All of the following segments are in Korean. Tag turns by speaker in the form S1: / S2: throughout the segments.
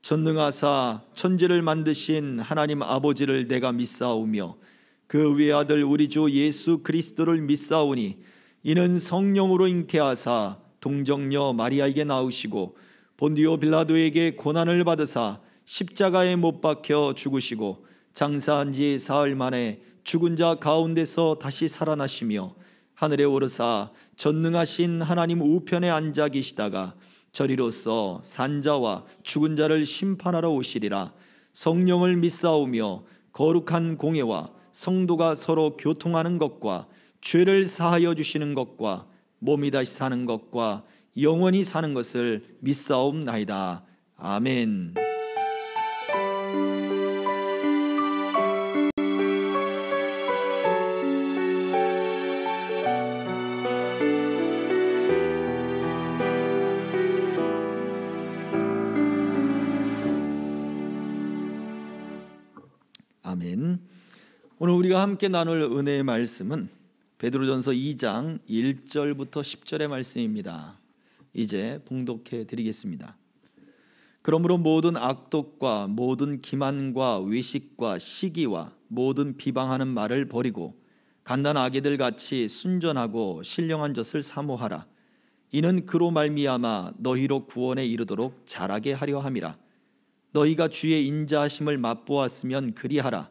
S1: 전능하사 천지를 만드신 하나님 아버지를 내가 믿사오며 그 외아들 우리 주 예수 그리스도를 믿사오니 이는 성령으로 잉태하사 동정녀 마리아에게 나으시고 본디오 빌라도에게 고난을 받으사 십자가에 못 박혀 죽으시고 장사한 지 사흘 만에 죽은 자 가운데서 다시 살아나시며 하늘에 오르사 전능하신 하나님 우편에 앉아 계시다가 저리로서 산자와 죽은 자를 심판하러 오시리라. 성령을 믿사오며 거룩한 공예와 성도가 서로 교통하는 것과 죄를 사하여 주시는 것과 몸이 다시 사는 것과 영원히 사는 것을 믿사옵나이다. 아멘. 아멘. 오늘 우리가 함께 나눌 은혜의 말씀은 베드로전서 2장 1절부터 10절의 말씀입니다. 이제 봉독해 드리겠습니다. 그러므로 모든 악독과 모든 기만과 외식과 시기와 모든 비방하는 말을 버리고 간단한 아기들 같이 순전하고 신령한 젖을 사모하라. 이는 그로 말미암아 너희로 구원에 이르도록 자라게 하려 함이라. 너희가 주의 인자하심을 맛보았으면 그리하라.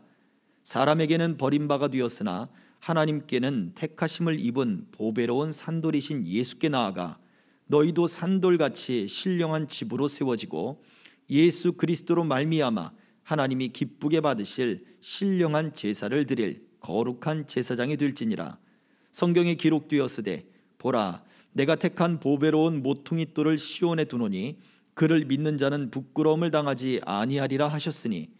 S1: 사람에게는 버림바가 되었으나 하나님께는 택하심을 입은 보배로운 산돌이신 예수께 나아가 너희도 산돌같이 신령한 집으로 세워지고 예수 그리스도로 말미암아 하나님이 기쁘게 받으실 신령한 제사를 드릴 거룩한 제사장이 될지니라. 성경에 기록되었으되 보라 내가 택한 보배로운 모퉁이 돌을 시온에 두노니 그를 믿는 자는 부끄러움을 당하지 아니하리라 하셨으니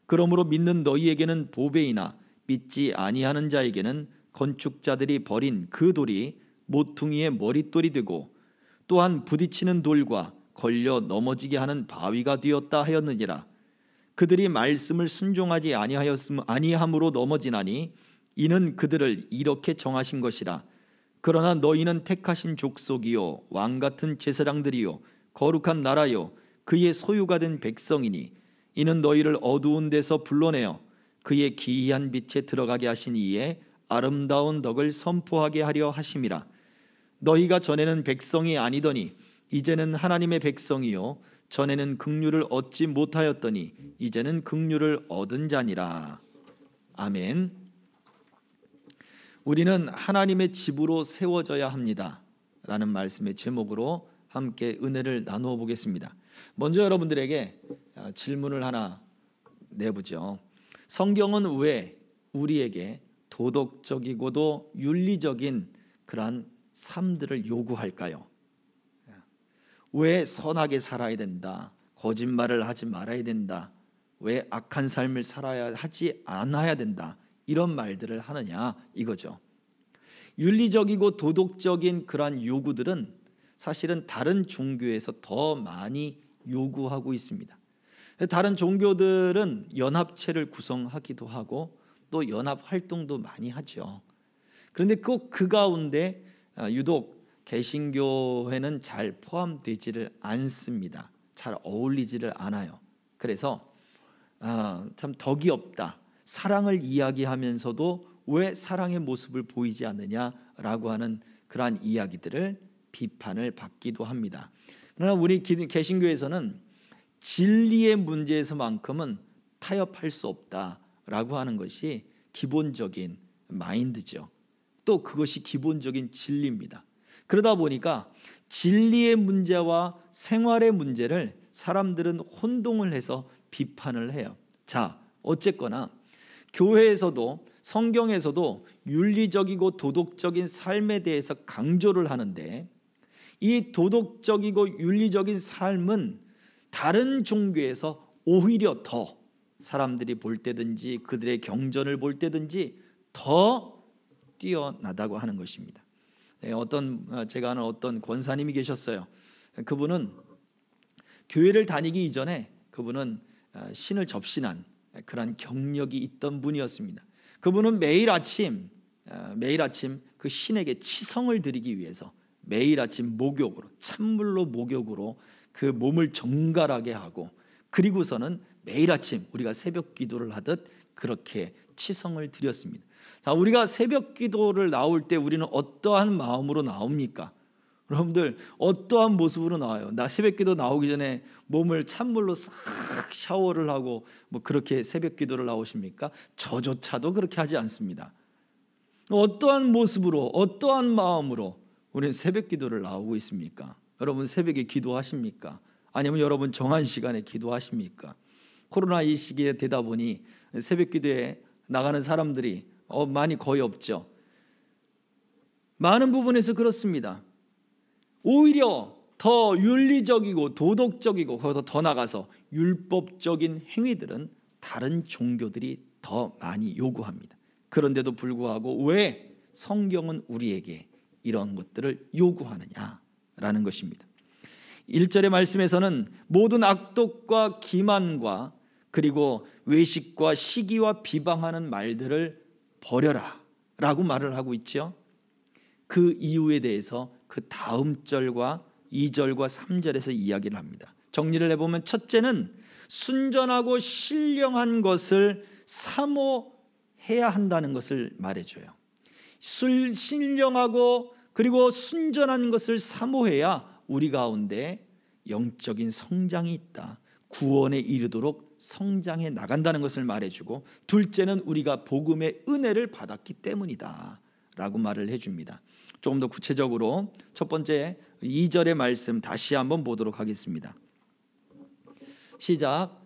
S1: 그러므로 믿는 너희에게는 보배이나 믿지 아니하는 자에게는 건축자들이 버린 그 돌이 모퉁이의 머릿돌이 되고 또한 부딪히는 돌과 걸려 넘어지게 하는 바위가 되었다 하였느니라. 그들이 말씀을 순종하지 아니함으로 넘어지나니 이는 그들을 이렇게 정하신 것이라. 그러나 너희는 택하신 족속이요 왕같은 제사장들이요 거룩한 나라요 그의 소유가 된 백성이니 이는 너희를 어두운 데서 불러내어 그의 기이한 빛에 들어가게 하신 이의 아름다운 덕을 선포하게 하려 하심이라. 너희가 전에는 백성이 아니더니 이제는 하나님의 백성이요 전에는 긍휼을 얻지 못하였더니 이제는 긍휼을 얻은 자니라. 아멘. 우리는 하나님의 집으로 세워져야 합니다 라는 말씀의 제목으로 함께 은혜를 나누어 보겠습니다. 먼저 여러분들에게 질문을 하나 내보죠. 성경은 왜 우리에게 도덕적이고도 윤리적인 그러한 삶들을 요구할까요? 왜 선하게 살아야 된다, 거짓말을 하지 말아야 된다, 왜 악한 삶을 살아야 하지 않아야 된다, 이런 말들을 하느냐 이거죠. 윤리적이고 도덕적인 그러한 요구들은 사실은 다른 종교에서 더 많이 요구하고 있습니다. 다른 종교들은 연합체를 구성하기도 하고 또 연합 활동도 많이 하죠. 그런데 꼭 그 가운데 유독 개신교회는 잘 포함되지를 않습니다. 잘 어울리지를 않아요. 그래서 참 덕이 없다, 사랑을 이야기하면서도 왜 사랑의 모습을 보이지 않느냐라고 하는 그러한 이야기들을 비판을 받기도 합니다. 그러나 우리 개신교에서는 진리의 문제에서만큼은 타협할 수 없다라고 하는 것이 기본적인 마인드죠. 또 그것이 기본적인 진리입니다. 그러다 보니까 진리의 문제와 생활의 문제를 사람들은 혼동을 해서 비판을 해요. 자, 어쨌거나 교회에서도 성경에서도 윤리적이고 도덕적인 삶에 대해서 강조를 하는데 이 도덕적이고 윤리적인 삶은 다른 종교에서 오히려 더 사람들이 볼 때든지 그들의 경전을 볼 때든지 더 뛰어나다고 하는 것입니다. 제가 아는 어떤 권사님이 계셨어요. 그분은 교회를 다니기 이전에 그분은 신을 접신한 그런 경력이 있던 분이었습니다. 그분은 매일 아침 그 신에게 치성을 드리기 위해서 매일 아침 목욕으로, 찬물로 목욕으로 그 몸을 정갈하게 하고 그리고서는 매일 아침 우리가 새벽 기도를 하듯 그렇게 치성을 드렸습니다. 자, 우리가 새벽 기도를 나올 때 우리는 어떠한 마음으로 나옵니까? 여러분들 어떠한 모습으로 나와요? 나 새벽 기도 나오기 전에 몸을 찬물로 싹 샤워를 하고 뭐 그렇게 새벽 기도를 나오십니까? 저조차도 그렇게 하지 않습니다. 어떠한 모습으로, 어떠한 마음으로 우리는 새벽 기도를 나오고 있습니까? 여러분 새벽에 기도하십니까? 아니면 여러분 정한 시간에 기도하십니까? 코로나 이 시기에 되다 보니 새벽 기도에 나가는 사람들이 많이 거의 없죠. 많은 부분에서 그렇습니다. 오히려 더 윤리적이고 도덕적이고 거기서 더 나가서 율법적인 행위들은 다른 종교들이 더 많이 요구합니다. 그런데도 불구하고 왜 성경은 우리에게 이런 것들을 요구하느냐라는 것입니다. 1절의 말씀에서는 모든 악독과 기만과 그리고 외식과 시기와 비방하는 말들을 버려라 라고 말을 하고 있죠. 그 이유에 대해서 그 다음 절과 2절과 3절에서 이야기를 합니다. 정리를 해보면 첫째는 순전하고 신령한 것을 사모해야 한다는 것을 말해줘요. 신령하고 그리고 순전한 것을 사모해야 우리 가운데 영적인 성장이 있다, 구원에 이르도록 성장해 나간다는 것을 말해주고, 둘째는 우리가 복음의 은혜를 받았기 때문이다 라고 말을 해줍니다. 조금 더 구체적으로 첫 번째 2절의 말씀 다시 한번 보도록 하겠습니다. 시작.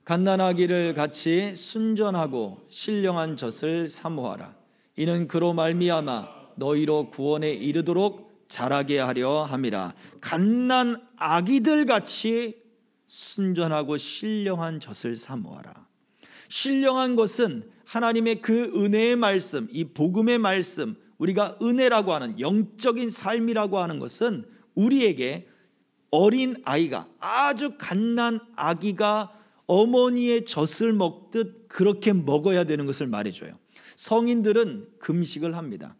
S1: 갓난아기를 같이 순전하고 신령한 젖을 사모하라. 이는 그로 말미암아 너희로 구원에 이르도록 자라게 하려 함이라. 갓난아기들 같이 순전하고 신령한 젖을 사모하라. 신령한 것은 하나님의 그 은혜의 말씀, 이 복음의 말씀, 우리가 은혜라고 하는 영적인 삶이라고 하는 것은 우리에게 어린 아이가, 아주 갓난 아기가 어머니의 젖을 먹듯 그렇게 먹어야 되는 것을 말해줘요. 성인들은 금식을 합니다.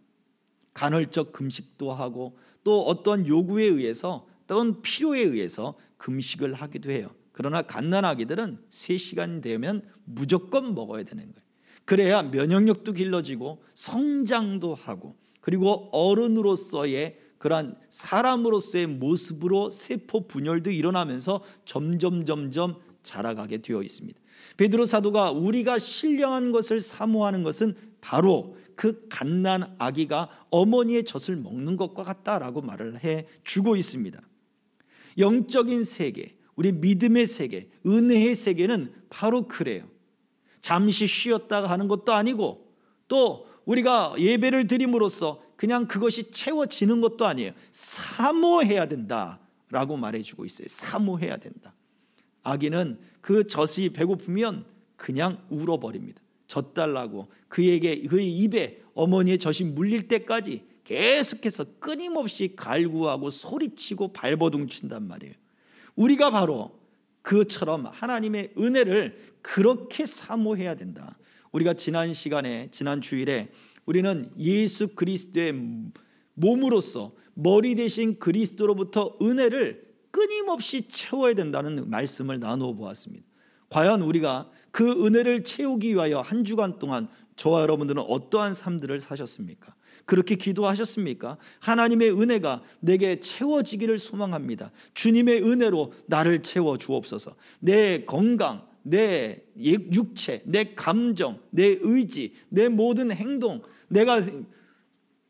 S1: 간헐적 금식도 하고 또 어떤 요구에 의해서 또는 필요에 의해서 금식을 하기도 해요. 그러나 갓난 아기들은 3시간 되면 무조건 먹어야 되는 거예요. 그래야 면역력도 길러지고 성장도 하고, 그리고 어른으로서의 그러한 사람으로서의 모습으로 세포 분열도 일어나면서 점점 자라가게 되어 있습니다. 베드로 사도가 우리가 신령한 것을 사모하는 것은 바로 그 갓난 아기가 어머니의 젖을 먹는 것과 같다라고 말을 해주고 있습니다. 영적인 세계, 우리 믿음의 세계, 은혜의 세계는 바로 그래요. 잠시 쉬었다가 하는 것도 아니고, 또 우리가 예배를 드림으로써 그냥 그것이 채워지는 것도 아니에요. 사모해야 된다라고 말해주고 있어요. 사모해야 된다. 아기는 그 젖이 배고프면 그냥 울어버립니다. 젖 달라고 그에게, 그의 입에 어머니의 젖이 물릴 때까지 계속해서 끊임없이 갈구하고 소리치고 발버둥친단 말이에요. 우리가 바로 그처럼 하나님의 은혜를 그렇게 사모해야 된다. 우리가 지난 시간에, 지난 주일에 우리는 예수 그리스도의 몸으로서 머리 대신 그리스도로부터 은혜를 끊임없이 채워야 된다는 말씀을 나누어 보았습니다. 과연 우리가 그 은혜를 채우기 위하여 한 주간 동안 저와 여러분들은 어떠한 삶들을 사셨습니까? 그렇게 기도하셨습니까? 하나님의 은혜가 내게 채워지기를 소망합니다. 주님의 은혜로 나를 채워 주옵소서. 내 건강, 내 육체, 내 감정, 내 의지, 내 모든 행동,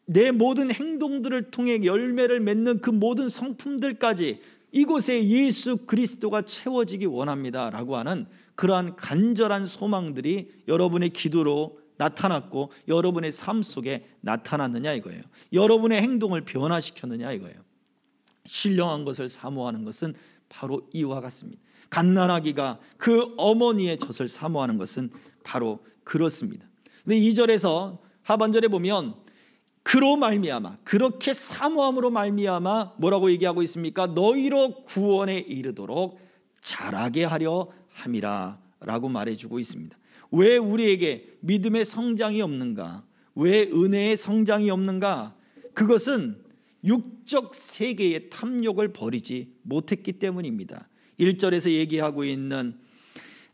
S1: 내 모든 행동들을 통해 열매를 맺는 그 모든 성품들까지 이곳에 예수 그리스도가 채워지기 원합니다 라고 하는 그러한 간절한 소망들이 여러분의 기도로 나타났고 여러분의 삶 속에 나타났느냐 이거예요. 여러분의 행동을 변화시켰느냐 이거예요. 신령한 것을 사모하는 것은 바로 이와 같습니다. 갓난아기가 그 어머니의 젖을 사모하는 것은 바로 그렇습니다. 근데 2절에서 하반절에 보면 그로 말미암아, 그렇게 사모함으로 말미암아 뭐라고 얘기하고 있습니까? 너희로 구원에 이르도록 자라게 하려 함이라 라고 말해주고 있습니다. 왜 우리에게 믿음의 성장이 없는가? 왜 은혜의 성장이 없는가? 그것은 육적 세계의 탐욕을 버리지 못했기 때문입니다. 1절에서 얘기하고 있는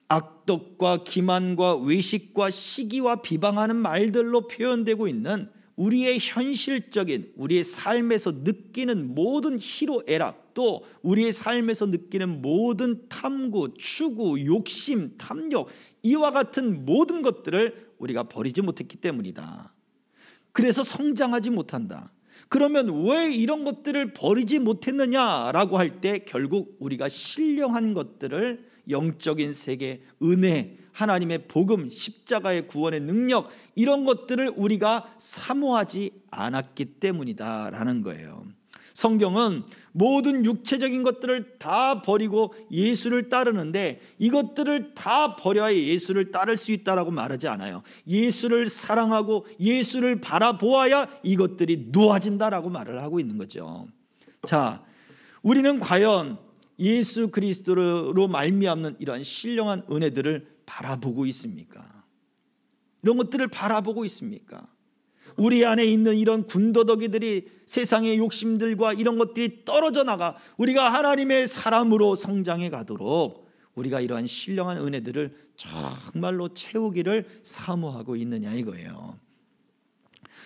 S1: 악독과 기만과 외식과 시기와 비방하는 말들로 표현되고 있는 우리의 현실적인, 우리의 삶에서 느끼는 모든 희로애락, 또 우리의 삶에서 느끼는 모든 탐구, 추구, 욕심, 탐욕, 이와 같은 모든 것들을 우리가 버리지 못했기 때문이다. 그래서 성장하지 못한다. 그러면 왜 이런 것들을 버리지 못했느냐라고 할 때 결국 우리가 신령한 것들을, 영적인 세계, 은혜, 하나님의 복음, 십자가의 구원의 능력, 이런 것들을 우리가 사모하지 않았기 때문이다라는 거예요. 성경은 모든 육체적인 것들을 다 버리고 예수를 따르는데, 이것들을 다 버려야 예수를 따를 수 있다라고 말하지 않아요. 예수를 사랑하고 예수를 바라보아야 이것들이 놓아진다라고 말을 하고 있는 거죠. 자, 우리는 과연 예수 그리스도로 말미암는 이러한 신령한 은혜들을 바라보고 있습니까? 이런 것들을 바라보고 있습니까? 우리 안에 있는 이런 군더더기들이, 세상의 욕심들과 이런 것들이 떨어져 나가 우리가 하나님의 사람으로 성장해 가도록 우리가 이러한 신령한 은혜들을 정말로 채우기를 사모하고 있느냐 이거예요.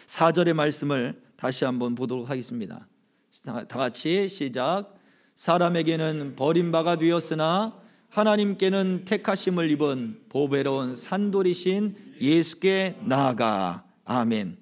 S1: 4절의 말씀을 다시 한번 보도록 하겠습니다. 다 같이 시작. 사람에게는 버림바가 되었으나 하나님께는 택하심을 입은 보배로운 산돌이신 예수께 나아가. 아멘.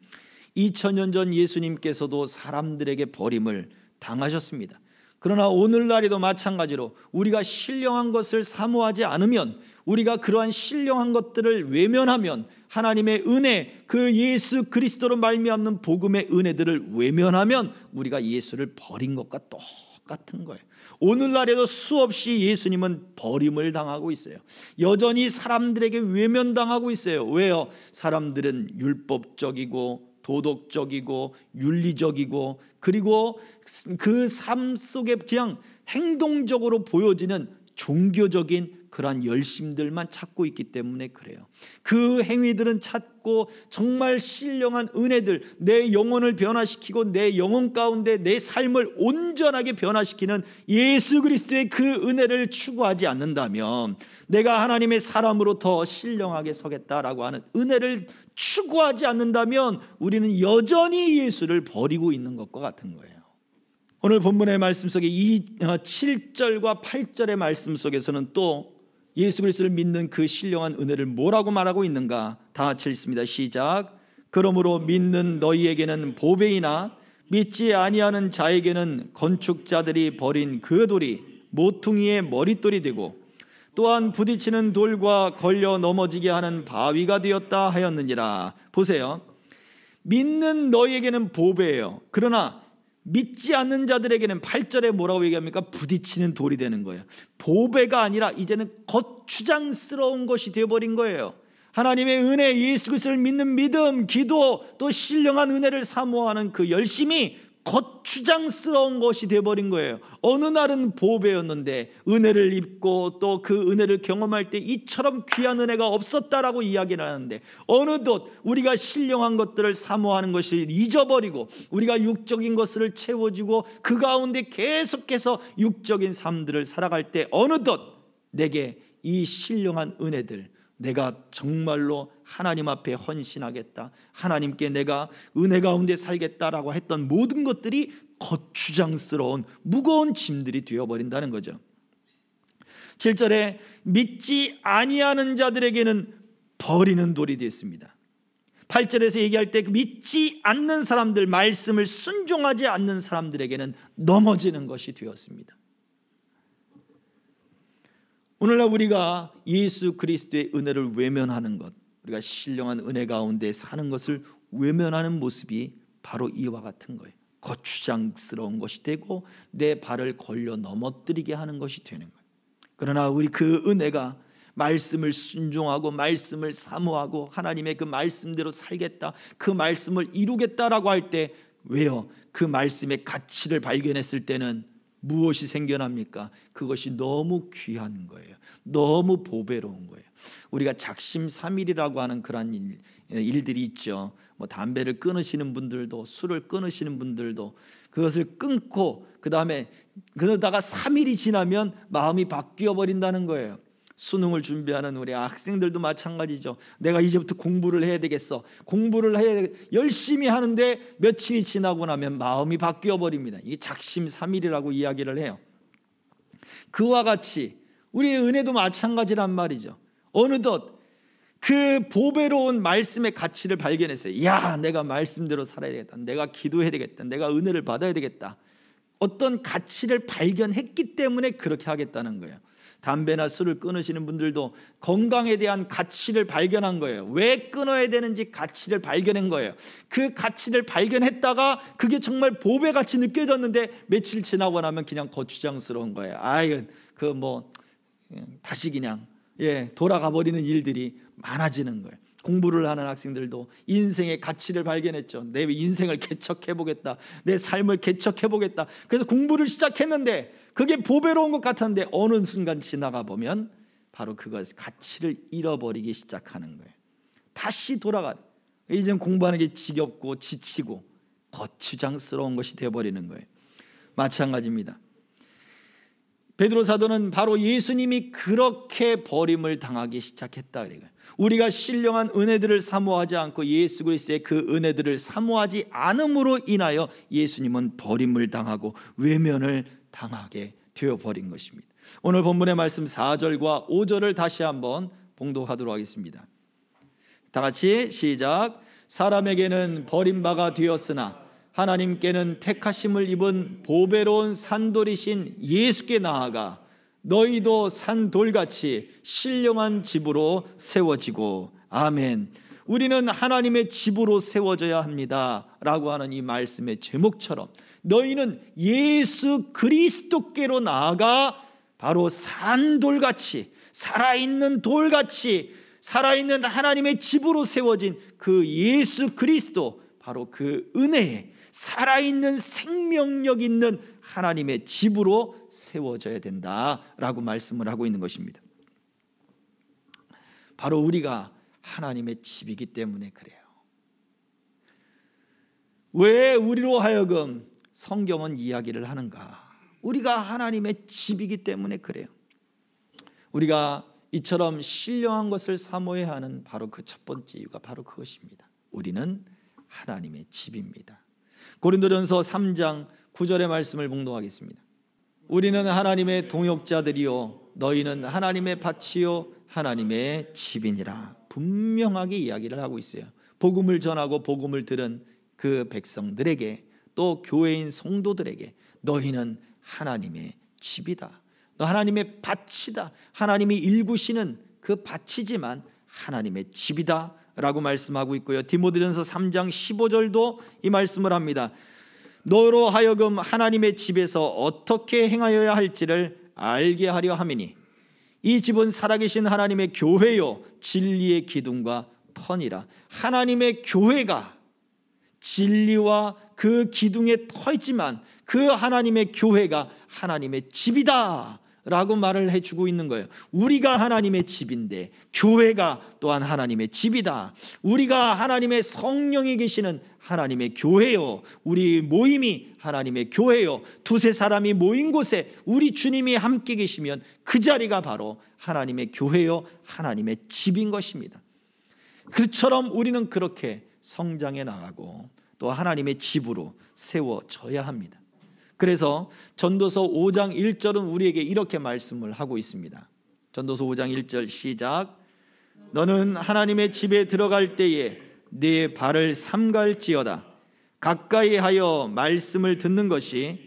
S1: 2000년 전 예수님께서도 사람들에게 버림을 당하셨습니다. 그러나 오늘날에도 마찬가지로 우리가 신령한 것을 사모하지 않으면, 우리가 그러한 신령한 것들을 외면하면, 하나님의 은혜, 그 예수 그리스도로 말미암는 복음의 은혜들을 외면하면 우리가 예수를 버린 것과 똑같은 거예요. 오늘날에도 수없이 예수님은 버림을 당하고 있어요. 여전히 사람들에게 외면당하고 있어요. 왜요? 사람들은 율법적이고 도덕적이고 윤리적이고, 그리고 그 삶 속에 그냥 행동적으로 보여지는 종교적인 그러한 열심들만 찾고 있기 때문에 그래요. 그 행위들은 찾고 정말 신령한 은혜들, 내 영혼을 변화시키고 내 영혼 가운데 내 삶을 온전하게 변화시키는 예수 그리스도의 그 은혜를 추구하지 않는다면, 내가 하나님의 사람으로 더 신령하게 서겠다라고 하는 은혜를 추구하지 않는다면 우리는 여전히 예수를 버리고 있는 것과 같은 거예요. 오늘 본문의 말씀 속에 이 7절과 8절의 말씀 속에서는 또 예수 그리스도를 믿는 그 신령한 은혜를 뭐라고 말하고 있는가? 다 같이 읽습니다. 시작. 그러므로 믿는 너희에게는 보배이나 믿지 아니하는 자에게는 건축자들이 버린 그 돌이 모퉁이의 머릿돌이 되고, 또한 부딪히는 돌과 걸려 넘어지게 하는 바위가 되었다 하였느니라. 보세요. 믿는 너희에게는 보배예요. 그러나 믿지 않는 자들에게는 8절에 뭐라고 얘기합니까? 부딪히는 돌이 되는 거예요. 보배가 아니라 이제는 거추장스러운 것이 되어버린 거예요. 하나님의 은혜, 예수 그리스도를 믿는 믿음, 기도, 또 신령한 은혜를 사모하는 그 열심이 거추장스러운 것이 되어버린 거예요. 어느 날은 보배였는데 은혜를 입고 또 그 은혜를 경험할 때 이처럼 귀한 은혜가 없었다라고 이야기를 하는데, 어느덧 우리가 신령한 것들을 사모하는 것을 잊어버리고 우리가 육적인 것을 채워주고 그 가운데 계속해서 육적인 삶들을 살아갈 때 어느덧 내게 이 신령한 은혜들, 내가 정말로 하나님 앞에 헌신하겠다, 하나님께 내가 은혜 가운데 살겠다라고 했던 모든 것들이 거추장스러운 무거운 짐들이 되어버린다는 거죠. 7절에 믿지 아니하는 자들에게는 버리는 돌이 됐습니다. 8절에서 얘기할 때 믿지 않는 사람들, 말씀을 순종하지 않는 사람들에게는 넘어지는 것이 되었습니다. 오늘날 우리가 예수 그리스도의 은혜를 외면하는 것, 우리가 신령한 은혜 가운데 사는 것을 외면하는 모습이 바로 이와 같은 거예요. 거추장스러운 것이 되고 내 발을 걸려 넘어뜨리게 하는 것이 되는 거예요. 그러나 우리 그 은혜가 말씀을 순종하고 말씀을 사모하고 하나님의 그 말씀대로 살겠다, 그 말씀을 이루겠다라고 할 때, 왜요? 그 말씀의 가치를 발견했을 때는 무엇이 생겨납니까? 그것이 너무 귀한 거예요. 너무 보배로운 거예요. 우리가 작심삼일이라고 하는 그런 일들이 있죠. 뭐 담배를 끊으시는 분들도, 술을 끊으시는 분들도 그것을 끊고 그다음에 그러다가 3일이 지나면 마음이 바뀌어 버린다는 거예요. 수능을 준비하는 우리 학생들도 마찬가지죠. 내가 이제부터 공부를 해야 되겠어. 공부를 해야 열심히 하는데 며칠이 지나고 나면 마음이 바뀌어 버립니다. 이게 작심삼일이라고 이야기를 해요. 그와 같이 우리의 은혜도 마찬가지란 말이죠. 어느덧 그 보배로운 말씀의 가치를 발견했어요. 야, 내가 말씀대로 살아야 되겠다. 내가 기도해야 되겠다. 내가 은혜를 받아야 되겠다. 어떤 가치를 발견했기 때문에 그렇게 하겠다는 거예요. 담배나 술을 끊으시는 분들도 건강에 대한 가치를 발견한 거예요. 왜 끊어야 되는지 가치를 발견한 거예요. 그 가치를 발견했다가 그게 정말 보배같이 느껴졌는데 며칠 지나고 나면 그냥 거추장스러운 거예요. 아유, 다시 그냥 돌아가 버리는 일들이 많아지는 거예요. 공부를 하는 학생들도 인생의 가치를 발견했죠. 내 인생을 개척해보겠다. 내 삶을 개척해보겠다. 그래서 공부를 시작했는데 그게 보배로운 것 같았는데 어느 순간 지나가 보면 바로 그것 가치를 잃어버리기 시작하는 거예요. 다시 돌아가는, 이제는 공부하는 게 지겹고 지치고 거추장스러운 것이 되어버리는 거예요. 마찬가지입니다. 베드로 사도는 바로 예수님이 그렇게 버림을 당하기 시작했다 그래요. 우리가 신령한 은혜들을 사모하지 않고 예수 그리스도의 그 은혜들을 사모하지 않음으로 인하여 예수님은 버림을 당하고 외면을 당하게 되어버린 것입니다. 오늘 본문의 말씀 4절과 5절을 다시 한번 봉독하도록 하겠습니다. 다 같이 시작. 사람에게는 버림바가 되었으나 하나님께는 택하심을 입은 보배로운 산돌이신 예수께 나아가 너희도 산돌같이 신령한 집으로 세워지고. 아멘. 우리는 하나님의 집으로 세워져야 합니다 라고 하는 이 말씀의 제목처럼 너희는 예수 그리스도께로 나아가 바로 산돌같이, 살아있는 돌같이, 살아있는 하나님의 집으로 세워진 그 예수 그리스도, 바로 그 은혜에 살아있는 생명력 있는 하나님의 집으로 세워져야 된다라고 말씀을 하고 있는 것입니다. 바로 우리가 하나님의 집이기 때문에 그래요. 왜 우리로 하여금 성경은 이야기를 하는가? 우리가 하나님의 집이기 때문에 그래요. 우리가 이처럼 신령한 것을 사모해야 하는 바로 그 첫 번째 이유가 바로 그것입니다. 우리는 하나님의 집입니다. 고린도전서 3장 9절의 말씀을 봉독하겠습니다. 우리는 하나님의 동역자들이요 너희는 하나님의 밭이요 하나님의 집이니라. 분명하게 이야기를 하고 있어요. 복음을 전하고 복음을 들은 그 백성들에게, 또 교회인 성도들에게 너희는 하나님의 집이다. 너 하나님의 밭이다. 하나님이 일구시는 그 밭이지만 하나님의 집이다 라고 말씀하고 있고요. 디모데전서 3장 15절도 이 말씀을 합니다. 너로 하여금 하나님의 집에서 어떻게 행하여야 할지를 알게 하려 함이니 이 집은 살아계신 하나님의 교회요 진리의 기둥과 터니라. 하나님의 교회가 진리와 그 기둥에 터있지만 그 하나님의 교회가 하나님의 집이다 라고 말을 해주고 있는 거예요. 우리가 하나님의 집인데 교회가 또한 하나님의 집이다. 우리가 하나님의 성령이 계시는 하나님의 교회요, 우리 모임이 하나님의 교회요, 두세 사람이 모인 곳에 우리 주님이 함께 계시면 그 자리가 바로 하나님의 교회요 하나님의 집인 것입니다. 그처럼 우리는 그렇게 성장해 나가고 또 하나님의 집으로 세워져야 합니다. 그래서 전도서 5장 1절은 우리에게 이렇게 말씀을 하고 있습니다. 전도서 5장 1절 시작. 너는 하나님의 집에 들어갈 때에 네 발을 삼갈지어다. 가까이 하여 말씀을 듣는 것이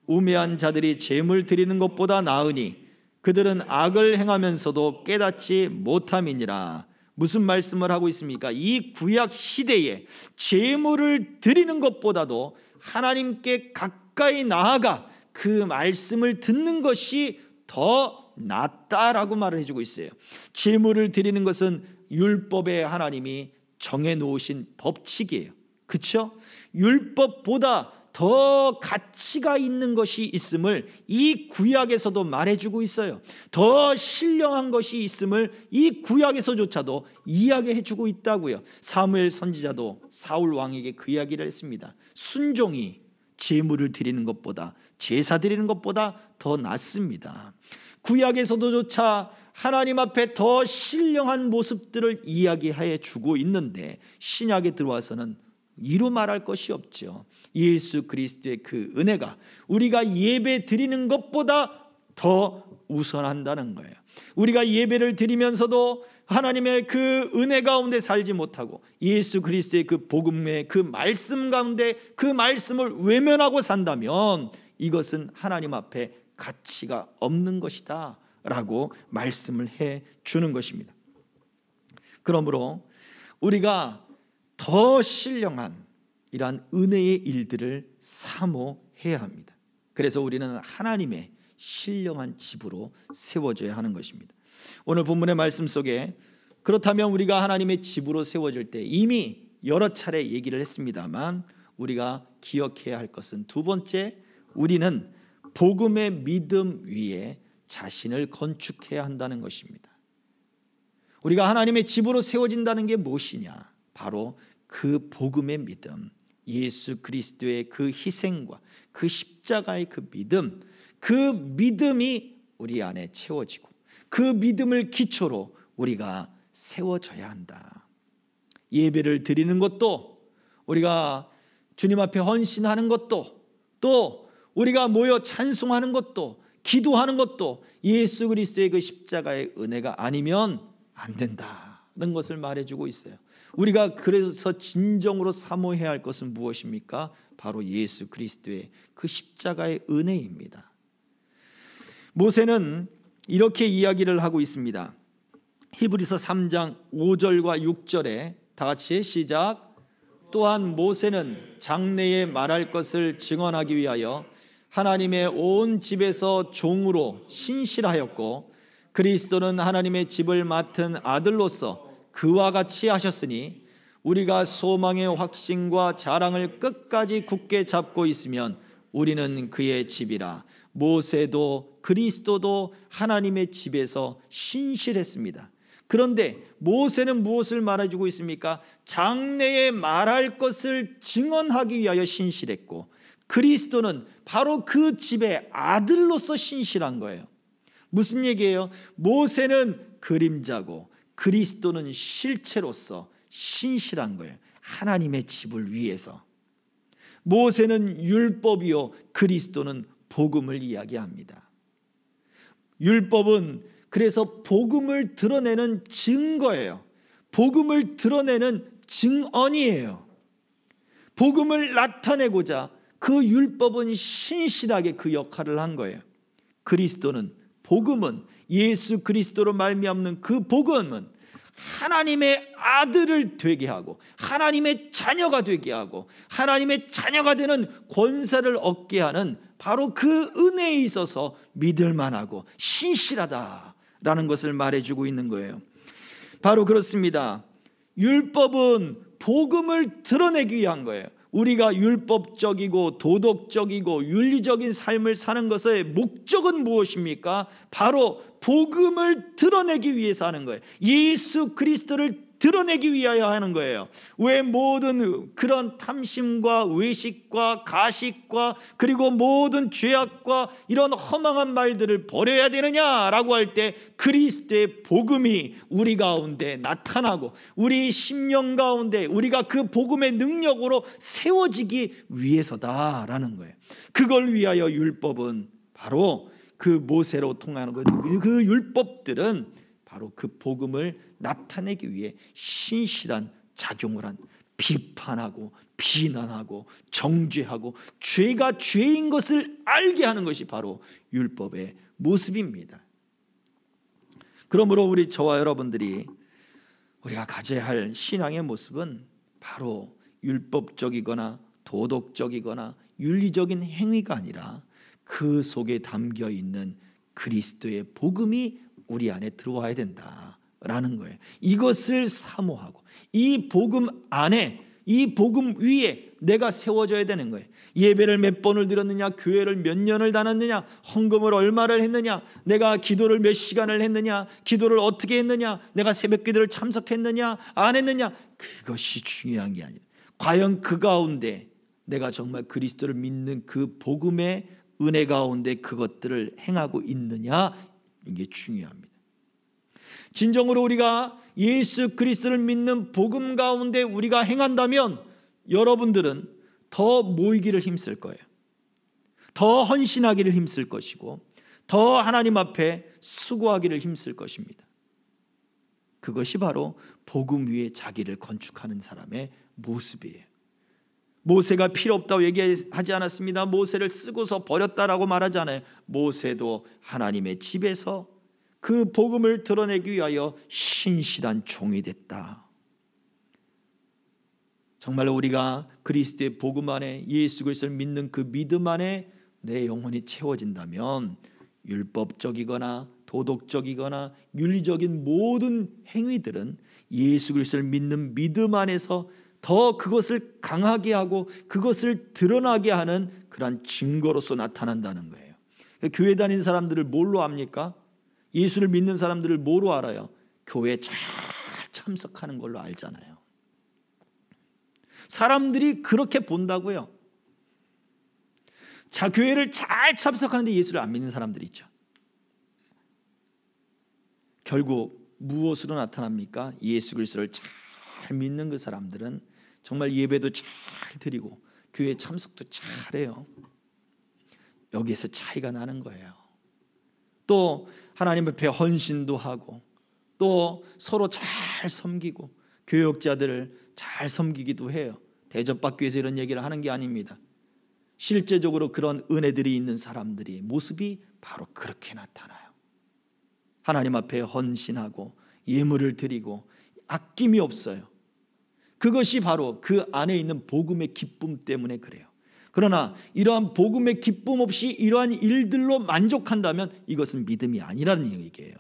S1: 우매한 자들이 제물 드리는 것보다 나으니 그들은 악을 행하면서도 깨닫지 못함이니라. 무슨 말씀을 하고 있습니까? 이 구약 시대에 제물을 드리는 것보다도 하나님께 가까이 나아가 그 말씀을 듣는 것이 더 낫다라고 말을 해주고 있어요. 제물을 드리는 것은 율법에 하나님이 정해놓으신 법칙이에요. 그렇죠? 율법보다 더 가치가 있는 것이 있음을 이 구약에서도 말해주고 있어요. 더 신령한 것이 있음을 이 구약에서조차도 이야기해주고 있다고요. 사무엘 선지자도 사울 왕에게 그 이야기를 했습니다. 순종이 제물을 드리는 것보다, 제사 드리는 것보다 더 낫습니다. 구약에서도조차 하나님 앞에 더 신령한 모습들을 이야기해 주고 있는데 신약에 들어와서는 이루 말할 것이 없죠. 예수 그리스도의 그 은혜가 우리가 예배 드리는 것보다 더 우선한다는 거예요. 우리가 예배를 드리면서도 하나님의 그 은혜 가운데 살지 못하고 예수 그리스도의 그 복음의 그 말씀 가운데 그 말씀을 외면하고 산다면 이것은 하나님 앞에 가치가 없는 것이다 라고 말씀을 해 주는 것입니다. 그러므로 우리가 더 신령한 이러한 은혜의 일들을 사모해야 합니다. 그래서 우리는 하나님의 신령한 집으로 세워져야 하는 것입니다. 오늘 본문의 말씀 속에 그렇다면 우리가 하나님의 집으로 세워질 때 이미 여러 차례 얘기를 했습니다만 우리가 기억해야 할 것은 두 번째, 우리는 복음의 믿음 위에 자신을 건축해야 한다는 것입니다. 우리가 하나님의 집으로 세워진다는 게 무엇이냐? 바로 그 복음의 믿음, 예수 그리스도의 그 희생과 그 십자가의 그 믿음, 그 믿음이 우리 안에 채워지고 그 믿음을 기초로 우리가 세워져야 한다. 예배를 드리는 것도, 우리가 주님 앞에 헌신하는 것도, 또 우리가 모여 찬송하는 것도, 기도하는 것도 예수 그리스도의 그 십자가의 은혜가 아니면 안 된다는 것을 말해주고 있어요. 우리가 그래서 진정으로 사모해야 할 것은 무엇입니까? 바로 예수 그리스도의 그 십자가의 은혜입니다. 모세는 이렇게 이야기를 하고 있습니다. 히브리서 3장 5절과 6절에 다 같이 시작. 또한 모세는 장래에 말할 것을 증언하기 위하여 하나님의 온 집에서 종으로 신실하였고 그리스도는 하나님의 집을 맡은 아들로서 그와 같이 하셨으니 우리가 소망의 확신과 자랑을 끝까지 굳게 잡고 있으면 우리는 그의 집이라. 모세도 그리스도도 하나님의 집에서 신실했습니다. 그런데 모세는 무엇을 말해주고 있습니까? 장래에 말할 것을 증언하기 위하여 신실했고 그리스도는 바로 그 집의 아들로서 신실한 거예요. 무슨 얘기예요? 모세는 그림자고 그리스도는 실체로서 신실한 거예요. 하나님의 집을 위해서. 모세는 율법이요 그리스도는 복음을 이야기합니다. 율법은 그래서 복음을 드러내는 증거예요. 복음을 드러내는 증언이에요. 복음을 나타내고자 그 율법은 신실하게 그 역할을 한 거예요. 그리스도는, 복음은, 예수 그리스도로 말미암는 그 복음은 하나님의 아들을 되게 하고 하나님의 자녀가 되게 하고 하나님의 자녀가 되는 권세를 얻게 하는 바로 그 은혜에 있어서 믿을 만하고 신실하다라는 것을 말해주고 있는 거예요. 바로 그렇습니다. 율법은 복음을 드러내기 위한 거예요. 우리가 율법적이고 도덕적이고 윤리적인 삶을 사는 것의 목적은 무엇입니까? 바로 복음을 드러내기 위해서 하는 거예요. 예수 그리스도를 드러내기 위하여 하는 거예요. 왜 모든 그런 탐심과 외식과 가식과 그리고 모든 죄악과 이런 허망한 말들을 버려야 되느냐라고 할 때 그리스도의 복음이 우리 가운데 나타나고 우리 심령 가운데 우리가 그 복음의 능력으로 세워지기 위해서다라는 거예요. 그걸 위하여 율법은 바로 그 모세로 통하는 그 율법들은 바로 그 복음을 나타내기 위해 신실한 작용을 한, 비판하고 비난하고 정죄하고 죄가 죄인 것을 알게 하는 것이 바로 율법의 모습입니다. 그러므로 우리 저와 여러분들이 우리가 가져야 할 신앙의 모습은 바로 율법적이거나 도덕적이거나 윤리적인 행위가 아니라 그 속에 담겨 있는 그리스도의 복음이 우리 안에 들어와야 된다라는 거예요. 이것을 사모하고 이 복음 안에, 이 복음 위에 내가 세워져야 되는 거예요. 예배를 몇 번을 드렸느냐, 교회를 몇 년을 다녔느냐, 헌금을 얼마를 했느냐, 내가 기도를 몇 시간을 했느냐, 기도를 어떻게 했느냐, 내가 새벽 기도를 참석했느냐 안 했느냐, 그것이 중요한 게 아니라 과연 그 가운데 내가 정말 그리스도를 믿는 그 복음의 은혜 가운데 그것들을 행하고 있느냐, 이게 중요합니다. 진정으로 우리가 예수 그리스도를 믿는 복음 가운데 우리가 행한다면 여러분들은 더 모이기를 힘쓸 거예요. 더 헌신하기를 힘쓸 것이고 더 하나님 앞에 수고하기를 힘쓸 것입니다. 그것이 바로 복음 위에 자기를 건축하는 사람의 모습이에요. 모세가 필요 없다고 얘기하지 않았습니다. 모세를 쓰고서 버렸다라고 말하잖아요. 모세도 하나님의 집에서 그 복음을 드러내기 위하여 신실한 종이 됐다. 정말 우리가 그리스도의 복음 안에 예수 그리스도를 믿는 그 믿음 안에 내 영혼이 채워진다면 율법적이거나 도덕적이거나 윤리적인 모든 행위들은 예수 그리스도를 믿는 믿음 안에서 더 그것을 강하게 하고 그것을 드러나게 하는 그러한 증거로서 나타난다는 거예요. 교회 다니는 사람들을 뭘로 압니까? 예수를 믿는 사람들을 뭐로 알아요? 교회에 잘 참석하는 걸로 알잖아요. 사람들이 그렇게 본다고요. 자, 교회를 잘 참석하는데 예수를 안 믿는 사람들이 있죠. 결국 무엇으로 나타납니까? 예수 그리스도를 잘 믿는 그 사람들은 정말 예배도 잘 드리고 교회 참석도 잘해요. 여기에서 차이가 나는 거예요. 또 하나님 앞에 헌신도 하고 또 서로 잘 섬기고 교역자들을 잘 섬기기도 해요. 대접받기 위해서 이런 얘기를 하는 게 아닙니다. 실제적으로 그런 은혜들이 있는 사람들이 모습이 바로 그렇게 나타나요. 하나님 앞에 헌신하고 예물을 드리고 아낌이 없어요. 그것이 바로 그 안에 있는 복음의 기쁨 때문에 그래요. 그러나 이러한 복음의 기쁨 없이 이러한 일들로 만족한다면 이것은 믿음이 아니라는 얘기예요.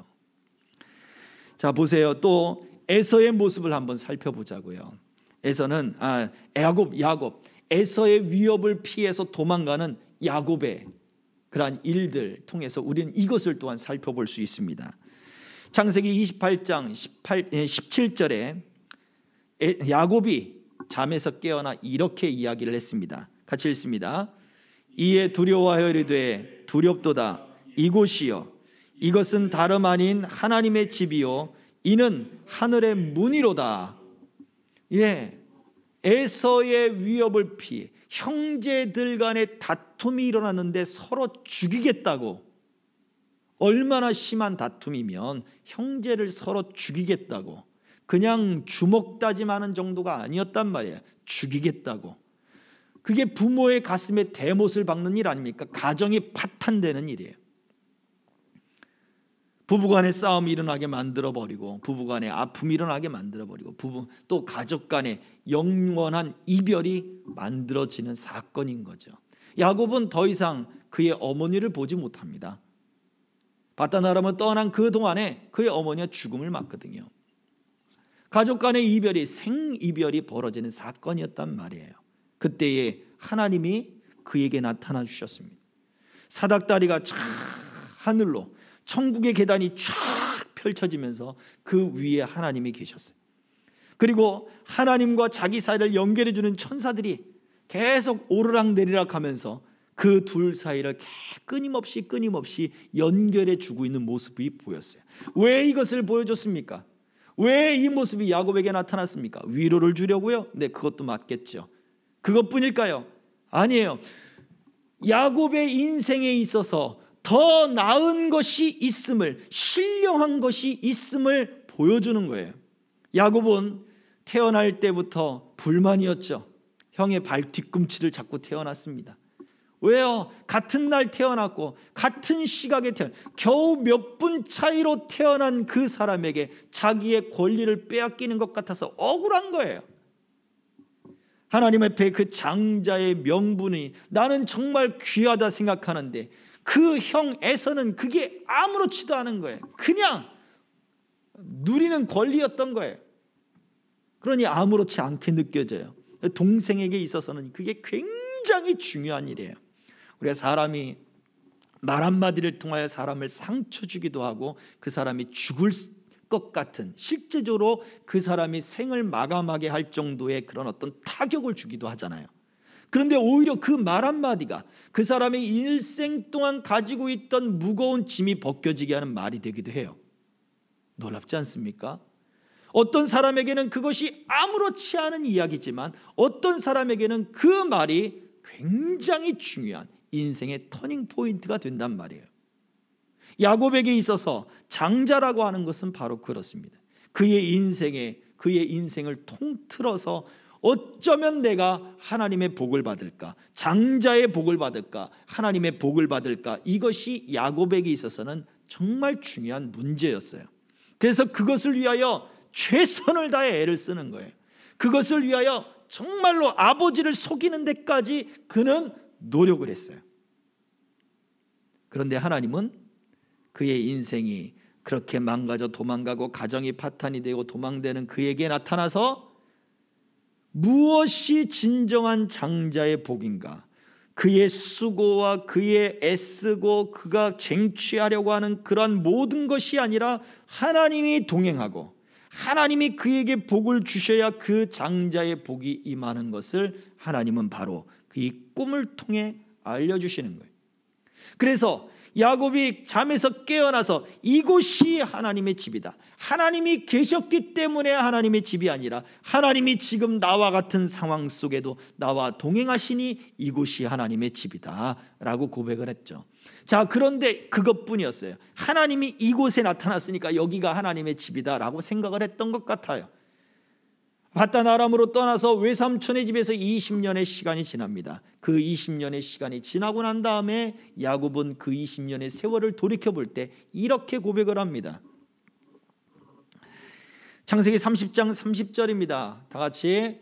S1: 자, 보세요. 또 에서의 모습을 한번 살펴보자고요. 에서는 야곱 에서의 위협을 피해서 도망가는 야곱의 그러한 일들 통해서 우리는 이것을 또한 살펴볼 수 있습니다. 창세기 28장 17절에 야곱이 잠에서 깨어나 이렇게 이야기를 했습니다. 같이 읽습니다. 이에 두려워하여 이르되 두렵도다. 이곳이요 이것은 다름 아닌 하나님의 집이요 이는 하늘의 문이로다. 예, 에서의 위협을 피해 형제들 간의 다툼이 일어났는데 서로 죽이겠다고, 얼마나 심한 다툼이면 형제를 서로 죽이겠다고, 그냥 주먹 다짐하는 정도가 아니었단 말이에요. 죽이겠다고. 그게 부모의 가슴에 대못을 박는 일 아닙니까? 가정이 파탄되는 일이에요. 부부간의 싸움이 일어나게 만들어버리고 부부간의 아픔이 일어나게 만들어버리고 또 가족간의 영원한 이별이 만들어지는 사건인 거죠. 야곱은 더 이상 그의 어머니를 보지 못합니다. 바다나람을 떠난 그 동안에 그의 어머니가 죽음을 맞거든요. 가족 간의 이별이 생이별이 벌어지는 사건이었단 말이에요. 그때에 하나님이 그에게 나타나 주셨습니다. 사닥다리가 쫙 하늘로 천국의 계단이 쫙 펼쳐지면서 그 위에 하나님이 계셨어요. 그리고 하나님과 자기 사이를 연결해 주는 천사들이 계속 오르락내리락 하면서 그 둘 사이를 끊임없이 연결해 주고 있는 모습이 보였어요. 왜 이것을 보여줬습니까? 왜 이 모습이 야곱에게 나타났습니까? 위로를 주려고요? 네, 그것도 맞겠죠. 그것뿐일까요? 아니에요. 야곱의 인생에 있어서 더 나은 것이 있음을, 신령한 것이 있음을 보여주는 거예요. 야곱은 태어날 때부터 불만이었죠. 형의 발 뒤꿈치를 잡고 태어났습니다. 왜요? 같은 날 태어났고 같은 시각에 겨우 몇 분 차이로 태어난 그 사람에게 자기의 권리를 빼앗기는 것 같아서 억울한 거예요. 하나님 앞에 그 장자의 명분이 나는 정말 귀하다 생각하는데 그 형 에서는 그게 아무렇지도 않은 거예요. 그냥 누리는 권리였던 거예요. 그러니 아무렇지 않게 느껴져요. 동생에게 있어서는 그게 굉장히 중요한 일이에요. 우리가 사람이 말 한마디를 통하여 사람을 상처 주기도 하고 그 사람이 죽을 것 같은, 실제적으로 그 사람이 생을 마감하게 할 정도의 그런 어떤 타격을 주기도 하잖아요. 그런데 오히려 그 말 한마디가 그 사람의 일생 동안 가지고 있던 무거운 짐이 벗겨지게 하는 말이 되기도 해요. 놀랍지 않습니까? 어떤 사람에게는 그것이 아무렇지 않은 이야기지만 어떤 사람에게는 그 말이 굉장히 중요한 인생의 터닝 포인트가 된단 말이에요. 야곱에게 있어서 장자라고 하는 것은 바로 그렇습니다. 그의 인생을 통틀어서 어쩌면 내가 하나님의 복을 받을까, 장자의 복을 받을까, 하나님의 복을 받을까, 이것이 야곱에게 있어서는 정말 중요한 문제였어요. 그래서 그것을 위하여 최선을 다해 애를 쓰는 거예요. 그것을 위하여 정말로 아버지를 속이는 데까지 그는 노력을 했어요. 그런데 하나님은 그의 인생이 그렇게 망가져 도망가고 가정이 파탄이 되고 도망되는 그에게 나타나서 무엇이 진정한 장자의 복인가, 그의 수고와 그의 애쓰고 그가 쟁취하려고 하는 그러한 모든 것이 아니라 하나님이 동행하고 하나님이 그에게 복을 주셔야 그 장자의 복이 임하는 것을 하나님은 바로 그 꿈을 통해 알려주시는 거예요. 그래서 야곱이 잠에서 깨어나서 이곳이 하나님의 집이다, 하나님이 계셨기 때문에 하나님의 집이 아니라 하나님이 지금 나와 같은 상황 속에도 나와 동행하시니 이곳이 하나님의 집이다 라고 고백을 했죠. 자, 그런데 그것뿐이었어요. 하나님이 이곳에 나타났으니까 여기가 하나님의 집이다 라고 생각을 했던 것 같아요. 바단 아람으로 떠나서 외삼촌의 집에서 20년의 시간이 지납니다. 그 20년의 시간이 지나고 난 다음에 야곱은 그 20년의 세월을 돌이켜볼 때 이렇게 고백을 합니다. 창세기 30장 30절입니다. 다 같이,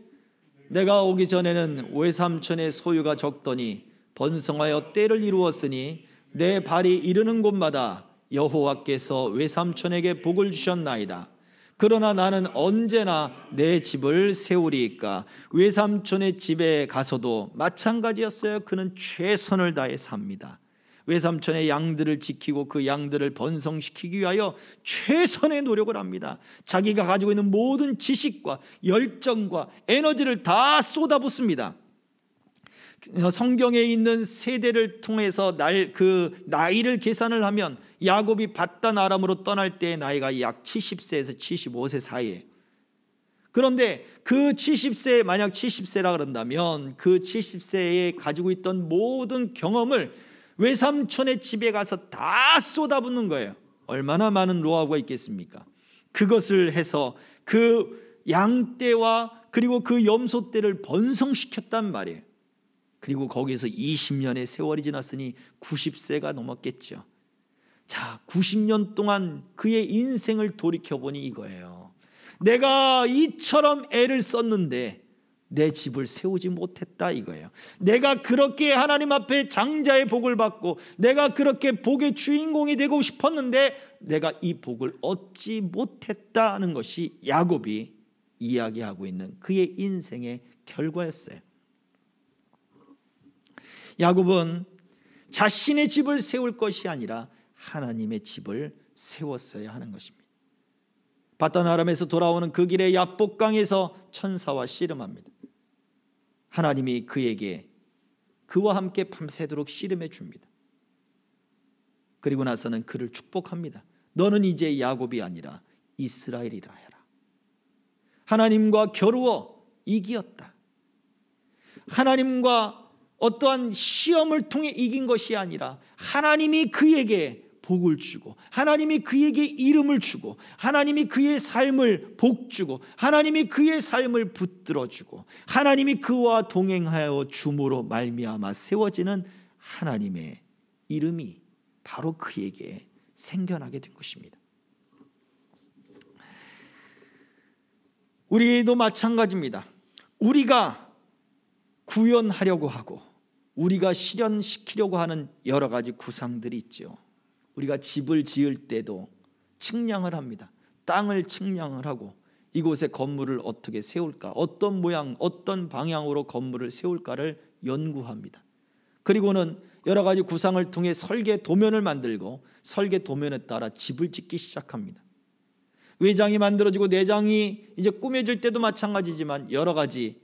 S1: 내가 오기 전에는 외삼촌의 소유가 적더니 번성하여 때를 이루었으니 내 발이 이르는 곳마다 여호와께서 외삼촌에게 복을 주셨나이다. 그러나 나는 언제나 내 집을 세우리이까. 외삼촌의 집에 가서도 마찬가지였어요. 그는 최선을 다해 삽니다. 외삼촌의 양들을 지키고 그 양들을 번성시키기 위하여 최선의 노력을 합니다. 자기가 가지고 있는 모든 지식과 열정과 에너지를 다 쏟아붓습니다. 성경에 있는 세대를 통해서 그 나이를 계산을 하면 야곱이 바단 아람으로 떠날 때의 나이가 약 70세에서 75세 사이에, 그런데 그 70세, 만약 70세라 그런다면 그 70세에 가지고 있던 모든 경험을 외삼촌의 집에 가서 다 쏟아붓는 거예요. 얼마나 많은 노하우가 있겠습니까? 그것을 해서 그 양떼와 그리고 그 염소떼를 번성시켰단 말이에요. 그리고 거기에서 20년의 세월이 지났으니 90세가 넘었겠죠. 자, 90년 동안 그의 인생을 돌이켜보니 이거예요. 내가 이처럼 애를 썼는데 내 집을 세우지 못했다 이거예요. 내가 그렇게 하나님 앞에 장자의 복을 받고 내가 그렇게 복의 주인공이 되고 싶었는데 내가 이 복을 얻지 못했다는 것이 야곱이 이야기하고 있는 그의 인생의 결과였어요. 야곱은 자신의 집을 세울 것이 아니라 하나님의 집을 세웠어야 하는 것입니다. 바단 아람에서 돌아오는 그 길에 야복강에서 천사와 씨름합니다. 하나님이 그에게 그와 함께 밤새도록 씨름해 줍니다. 그리고 나서는 그를 축복합니다. 너는 이제 야곱이 아니라 이스라엘이라 해라. 하나님과 겨루어 이기었다. 하나님과 어떠한 시험을 통해 이긴 것이 아니라 하나님이 그에게 복을 주고 하나님이 그에게 이름을 주고 하나님이 그의 삶을 복주고 하나님이 그의 삶을 붙들어주고 하나님이 그와 동행하여 줌으로 말미암아 세워지는 하나님의 이름이 바로 그에게 생겨나게 된 것입니다. 우리도 마찬가지입니다. 우리가 구현하려고 하고 우리가 실현시키려고 하는 여러 가지 구상들이 있죠. 우리가 집을 지을 때도 측량을 합니다. 땅을 측량을 하고 이곳에 건물을 어떻게 세울까, 어떤 모양, 어떤 방향으로 건물을 세울까를 연구합니다. 그리고는 여러 가지 구상을 통해 설계 도면을 만들고 설계 도면에 따라 집을 짓기 시작합니다. 외장이 만들어지고 내장이 이제 꾸며질 때도 마찬가지지만 여러 가지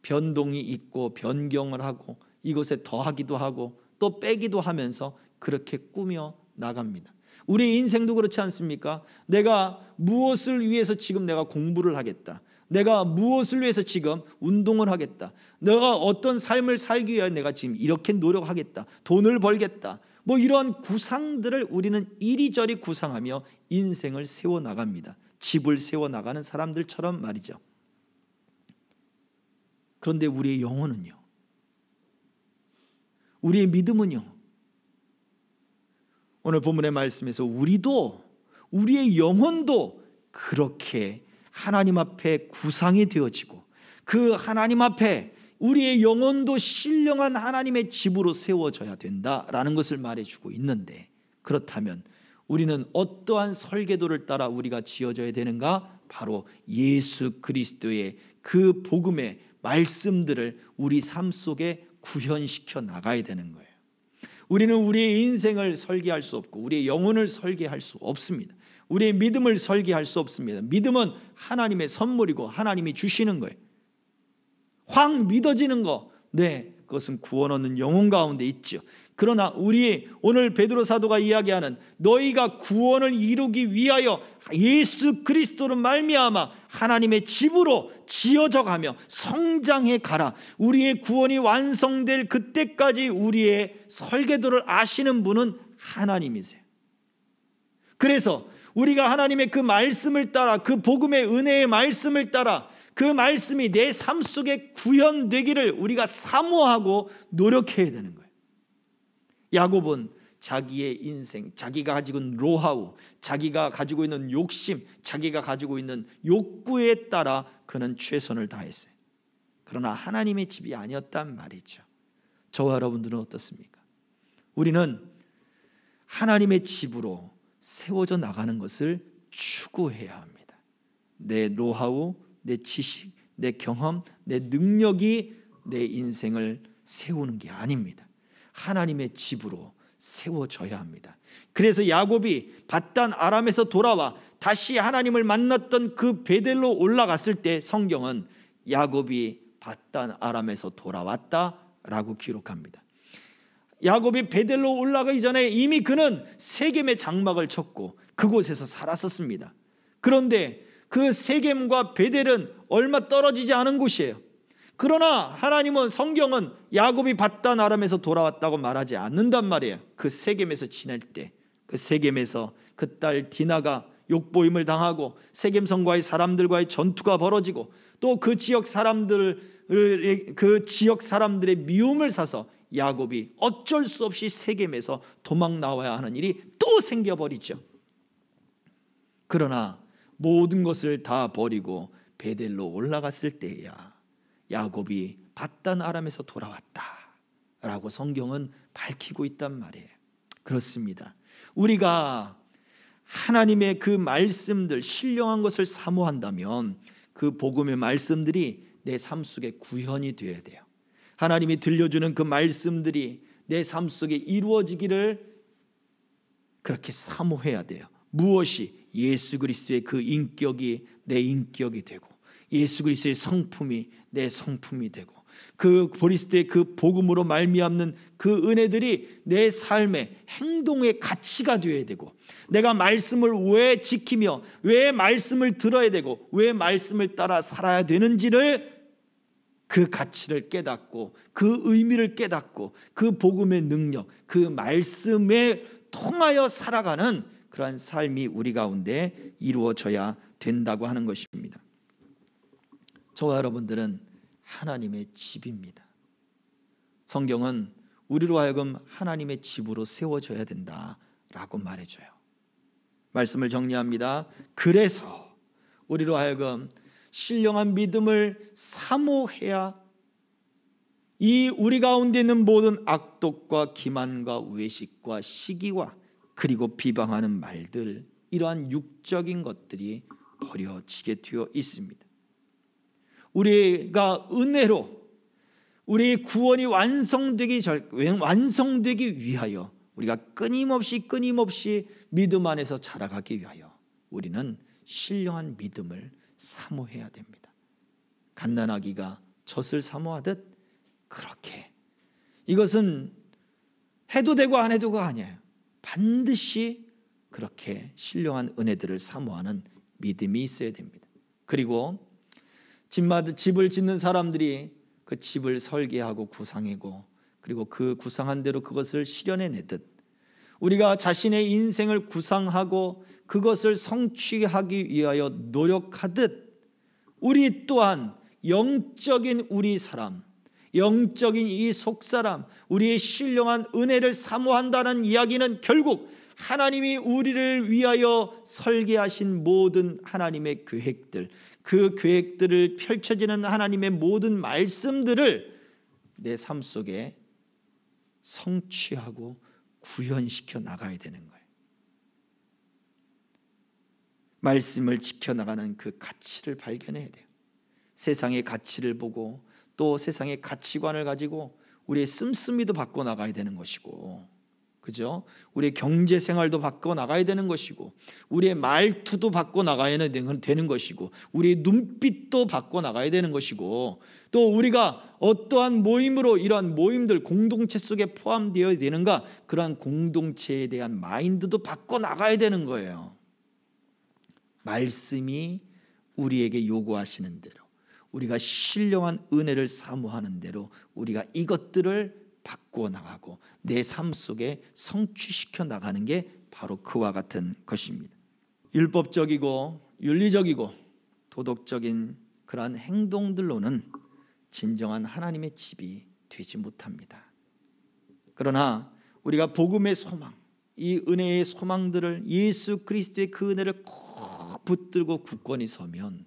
S1: 변동이 있고 변경을 하고 이곳에 더하기도 하고 또 빼기도 하면서 그렇게 꾸며 나갑니다. 우리 인생도 그렇지 않습니까? 내가 무엇을 위해서 지금 내가 공부를 하겠다, 내가 무엇을 위해서 지금 운동을 하겠다, 내가 어떤 삶을 살기 위해 내가 지금 이렇게 노력하겠다, 돈을 벌겠다, 뭐 이런 구상들을 우리는 이리저리 구상하며 인생을 세워나갑니다. 집을 세워나가는 사람들처럼 말이죠. 그런데 우리의 영혼은요, 우리의 믿음은요, 오늘 본문의 말씀에서 우리의 영혼도 그렇게 하나님 앞에 구상이 되어지고 그 하나님 앞에 우리의 영혼도 신령한 하나님의 집으로 세워져야 된다라는 것을 말해주고 있는데, 그렇다면 우리는 어떠한 설계도를 따라 우리가 지어져야 되는가? 바로 예수 그리스도의 그 복음의 말씀들을 우리 삶 속에 구현시켜 나가야 되는 거예요. 우리는 우리의 인생을 설계할 수 없고 우리의 영혼을 설계할 수 없습니다. 우리의 믿음을 설계할 수 없습니다. 믿음은 하나님의 선물이고 하나님이 주시는 거예요. 확 믿어지는 거, 네, 그것은 구원 얻는 영혼 가운데 있죠. 그러나 우리 오늘 베드로 사도가 이야기하는 너희가 구원을 이루기 위하여 예수 그리스도로 말미암아 하나님의 집으로 지어져 가며 성장해 가라. 우리의 구원이 완성될 그때까지 우리의 설계도를 아시는 분은 하나님이세요. 그래서 우리가 하나님의 그 말씀을 따라, 그 복음의 은혜의 말씀을 따라 그 말씀이 내 삶 속에 구현되기를 우리가 사모하고 노력해야 되는 거예요. 야곱은 자기의 인생, 자기가 가지고 있는 노하우, 자기가 가지고 있는 욕심, 자기가 가지고 있는 욕구에 따라 그는 최선을 다했어요. 그러나 하나님의 집이 아니었단 말이죠. 저와 여러분들은 어떻습니까? 우리는 하나님의 집으로 세워져 나가는 것을 추구해야 합니다. 내 노하우, 내 지식, 내 경험, 내 능력이 내 인생을 세우는 게 아닙니다. 하나님의 집으로 세워져야 합니다. 그래서 야곱이 밧단 아람에서 돌아와 다시 하나님을 만났던 그 베델로 올라갔을 때 성경은 야곱이 밧단 아람에서 돌아왔다라고 기록합니다. 야곱이 베델로 올라가기 전에 이미 그는 세겜의 장막을 쳤고 그곳에서 살았었습니다. 그런데 그 세겜과 베델은 얼마 떨어지지 않은 곳이에요. 그러나 하나님은, 성경은 야곱이 밧단 아람에서 돌아왔다고 말하지 않는단 말이에요. 그 세겜에서 지낼 때, 그 세겜에서 그 딸 디나가 욕보임을 당하고 세겜 성과의 사람들과의 전투가 벌어지고 또 그 지역 사람들의 미움을 사서 야곱이 어쩔 수 없이 세겜에서 도망 나와야 하는 일이 또 생겨버리죠. 그러나 모든 것을 다 버리고 베델로 올라갔을 때야 야곱이 밧단 아람에서 돌아왔다라고 성경은 밝히고 있단 말이에요. 그렇습니다. 우리가 하나님의 그 말씀들, 신령한 것을 사모한다면 그 복음의 말씀들이 내 삶 속에 구현이 되어야 돼요. 하나님이 들려주는 그 말씀들이 내 삶 속에 이루어지기를 그렇게 사모해야 돼요. 무엇이? 예수 그리스도의 그 인격이 내 인격이 되고 예수 그리스도의 성품이 내 성품이 되고 그 그리스도의 그 복음으로 말미암는 그 은혜들이 내 삶의 행동의 가치가 되어야 되고, 내가 말씀을 왜 지키며 왜 말씀을 들어야 되고 왜 말씀을 따라 살아야 되는지를, 그 가치를 깨닫고 그 의미를 깨닫고 그 복음의 능력, 그 말씀에 통하여 살아가는 그러한 삶이 우리 가운데 이루어져야 된다고 하는 것입니다. 저와 여러분들은 하나님의 집입니다. 성경은 우리로 하여금 하나님의 집으로 세워져야 된다라고 말해줘요. 말씀을 정리합니다. 그래서 우리로 하여금 신령한 믿음을 사모해야 이 우리 가운데 있는 모든 악독과 기만과 외식과 시기와 그리고 비방하는 말들, 이러한 육적인 것들이 버려지게 되어 있습니다. 우리가 은혜로 우리의 구원이 완성되기 위하여 우리가 끊임없이 믿음 안에서 자라가기 위하여 우리는 신령한 믿음을 사모해야 됩니다. 갓난아기가 젖을 사모하듯 그렇게, 이것은 해도 되고 안 해도가 아니에요. 반드시 그렇게 신령한 은혜들을 사모하는 믿음이 있어야 됩니다. 그리고 집을 짓는 사람들이 그 집을 설계하고 구상하고 그리고 그 구상한 대로 그것을 실현해내듯 우리가 자신의 인생을 구상하고 그것을 성취하기 위하여 노력하듯 우리 또한 영적인 우리 삶, 영적인 이 속사람, 우리의 신령한 은혜를 사모한다는 이야기는 결국 하나님이 우리를 위하여 설계하신 모든 하나님의 계획들, 그 계획들을 펼쳐지는 하나님의 모든 말씀들을 내 삶 속에 성취하고 구현시켜 나가야 되는 거예요. 말씀을 지켜나가는 그 가치를 발견해야 돼요. 세상의 가치를 보고 또 세상의 가치관을 가지고 우리의 씀씀이도 바꿔 나가야 되는 것이고, 그죠? 우리의 경제 생활도 바꿔 나가야 되는 것이고, 우리의 말투도 바꿔 나가야 되는 것이고, 우리의 눈빛도 바꿔 나가야 되는 것이고, 또 우리가 어떠한 모임으로 이러한 모임들 공동체 속에 포함되어야 되는가, 그러한 공동체에 대한 마인드도 바꿔 나가야 되는 거예요. 말씀이 우리에게 요구하시는 대로, 우리가 신령한 은혜를 사모하는 대로 우리가 이것들을 바꾸어 나가고 내 삶 속에 성취시켜 나가는 게 바로 그와 같은 것입니다. 율법적이고 윤리적이고 도덕적인 그러한 행동들로는 진정한 하나님의 집이 되지 못합니다. 그러나 우리가 복음의 소망, 이 은혜의 소망들을, 예수 그리스도의 그 은혜를 꼭 붙들고 굳건히 서면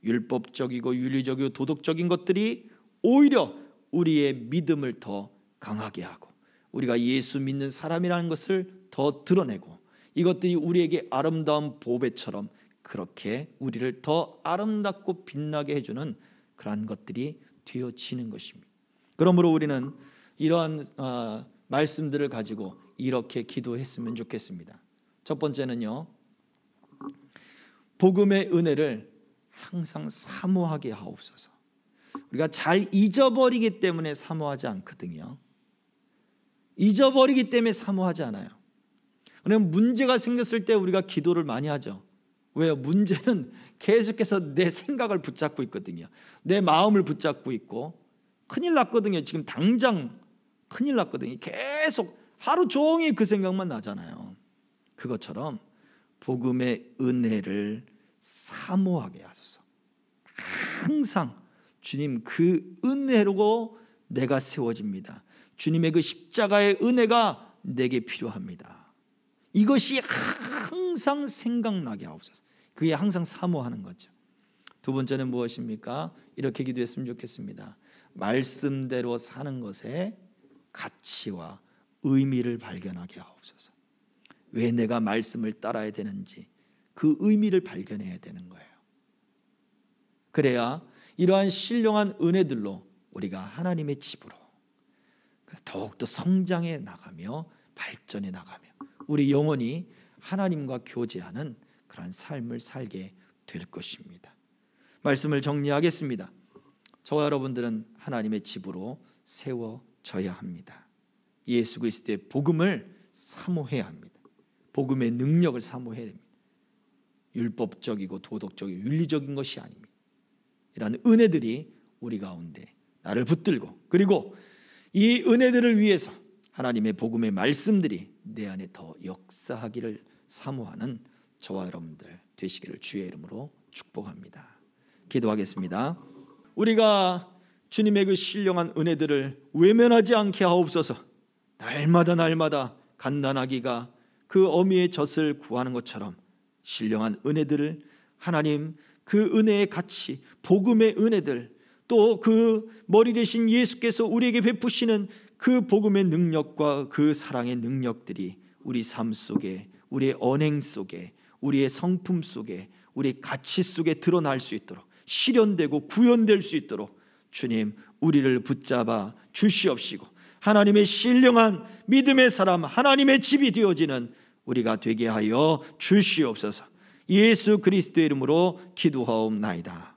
S1: 율법적이고 윤리적이고 도덕적인 것들이 오히려 우리의 믿음을 더 강하게 하고 우리가 예수 믿는 사람이라는 것을 더 드러내고, 이것들이 우리에게 아름다운 보배처럼 그렇게 우리를 더 아름답고 빛나게 해주는 그러한 것들이 되어지는 것입니다. 그러므로 우리는 이러한 말씀들을 가지고 이렇게 기도했으면 좋겠습니다. 첫 번째는요, 복음의 은혜를 항상 사모하게 하옵소서. 우리가 잘 잊어버리기 때문에 사모하지 않거든요. 잊어버리기 때문에 사모하지 않아요. 그러면 문제가 생겼을 때 우리가 기도를 많이 하죠. 왜요? 문제는 계속해서 내 생각을 붙잡고 있거든요. 내 마음을 붙잡고 있고 큰일 났거든요. 지금 당장 큰일 났거든요. 계속 하루 종일 그 생각만 나잖아요. 그것처럼 복음의 은혜를 사모하게 하소서. 항상 주님 그 은혜로 내가 세워집니다. 주님의 그 십자가의 은혜가 내게 필요합니다. 이것이 항상 생각나게 하옵소서. 그게 항상 사모하는 거죠. 두 번째는 무엇입니까? 이렇게 기도했으면 좋겠습니다. 말씀대로 사는 것에 가치와 의미를 발견하게 하옵소서. 왜 내가 말씀을 따라야 되는지 그 의미를 발견해야 되는 거예요. 그래야 이러한 신령한 은혜들로 우리가 하나님의 집으로 더욱더 성장해 나가며 발전해 나가며 우리 영혼이 하나님과 교제하는 그러한 삶을 살게 될 것입니다. 말씀을 정리하겠습니다. 저와 여러분들은 하나님의 집으로 세워져야 합니다. 예수 그리스도의 복음을 사모해야 합니다. 복음의 능력을 사모해야 됩니다. 율법적이고 도덕적이고 윤리적인 것이 아닙니다. 이런 은혜들이 우리 가운데 나를 붙들고, 그리고 이 은혜들을 위해서 하나님의 복음의 말씀들이 내 안에 더 역사하기를 사모하는 저와 여러분들 되시기를 주의 이름으로 축복합니다. 기도하겠습니다. 우리가 주님의 그 신령한 은혜들을 외면하지 않게 하옵소서. 날마다 갓난아기가 그 어미의 젖을 구하는 것처럼 신령한 은혜들을, 하나님 그 은혜의 가치, 복음의 은혜들, 또 그 머리 되신 예수께서 우리에게 베푸시는 그 복음의 능력과 그 사랑의 능력들이 우리 삶 속에, 우리의 언행 속에, 우리의 성품 속에, 우리 가치 속에 드러날 수 있도록, 실현되고 구현될 수 있도록 주님 우리를 붙잡아 주시옵시고, 하나님의 신령한 믿음의 사람, 하나님의 집이 되어지는 우리가 되게 하여 주시옵소서. 예수 그리스도의 이름으로 기도하옵나이다.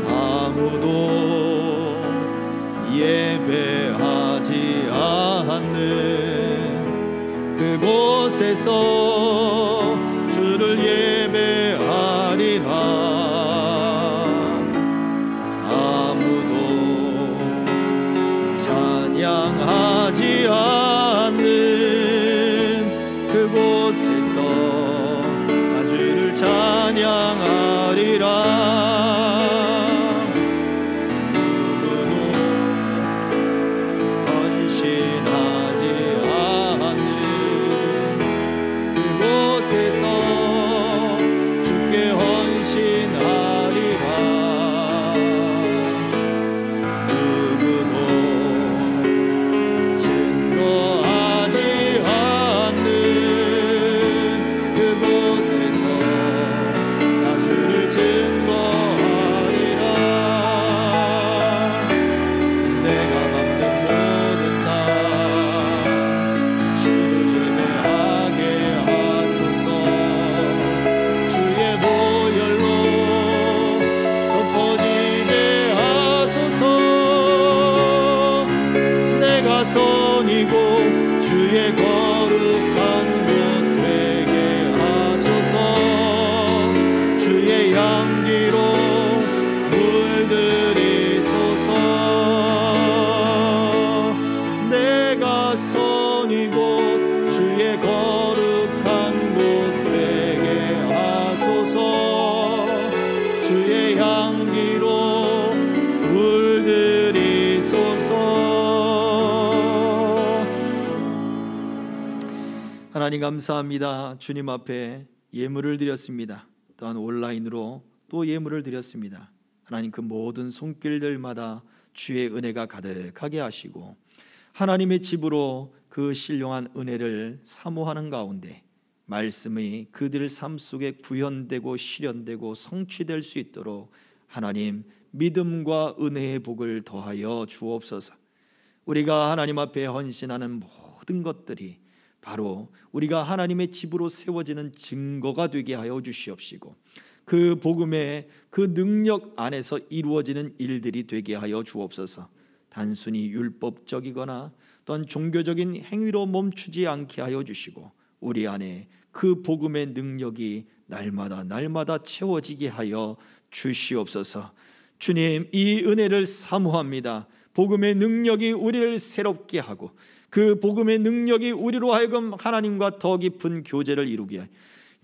S1: 아무도 예배하지 않는 그곳에서 주를 예배하리라. 아무도 찬양하지 않는 그곳에서 주를 찬양하리라. 선이고 주의 거룩한 곳 되게 하소서. 주의 향기로 물들이소서. 내가 선이고 주의 거룩한 곳 되게 하소서. 주의 향기로 물들이소서. 하나님 감사합니다. 주님 앞에 예물을 드렸습니다. 또한 온라인으로 또 예물을 드렸습니다. 하나님 그 모든 손길들마다 주의 은혜가 가득하게 하시고 하나님의 집으로 그 신령한 은혜를 사모하는 가운데 말씀이 그들 삶 속에 구현되고 실현되고 성취될 수 있도록 하나님 믿음과 은혜의 복을 더하여 주옵소서. 우리가 하나님 앞에 헌신하는 모든 것들이 바로 우리가 하나님의 집으로 세워지는 증거가 되게 하여 주시옵시고 그 복음의 그 능력 안에서 이루어지는 일들이 되게 하여 주옵소서. 단순히 율법적이거나 또한 종교적인 행위로 멈추지 않게 하여 주시고 우리 안에 그 복음의 능력이 날마다 채워지게 하여 주시옵소서. 주님, 이 은혜를 사모합니다. 복음의 능력이 우리를 새롭게 하고 그 복음의 능력이 우리로 하여금 하나님과 더 깊은 교제를 이루게 하여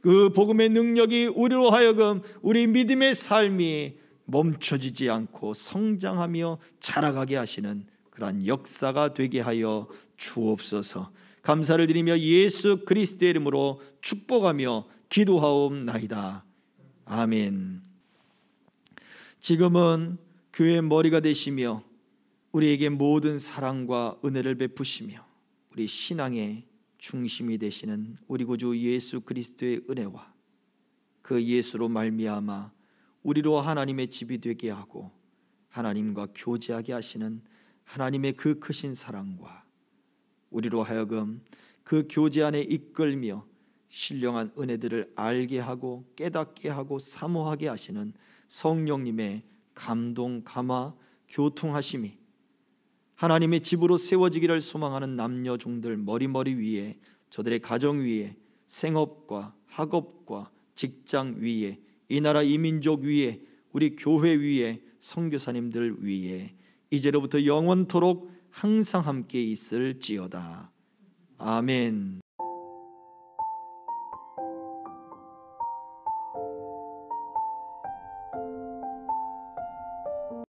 S1: 그 복음의 능력이 우리로 하여금 우리 믿음의 삶이 멈춰지지 않고 성장하며 자라가게 하시는 그러한 역사가 되게 하여 주옵소서. 감사를 드리며 예수 그리스도의 이름으로 축복하며 기도하옵나이다. 아멘. 지금은 교회의 머리가 되시며 우리에게 모든 사랑과 은혜를 베푸시며 우리 신앙의 중심이 되시는 우리 구주 예수 그리스도의 은혜와 그 예수로 말미암아 우리로 하나님의 집이 되게 하고 하나님과 교제하게 하시는 하나님의 그 크신 사랑과 우리로 하여금 그 교제 안에 이끌며 신령한 은혜들을 알게 하고 깨닫게 하고 사모하게 하시는 성령님의 감동, 감화, 교통하심이 하나님의 집으로 세워지기를 소망하는 남녀 종들 머리 위에, 저들의 가정 위에, 생업과 학업과 직장 위에, 이 나라 이민족 위에, 우리 교회 위에, 선교사님들 위에 이제로부터 영원토록 항상 함께 있을지어다. 아멘.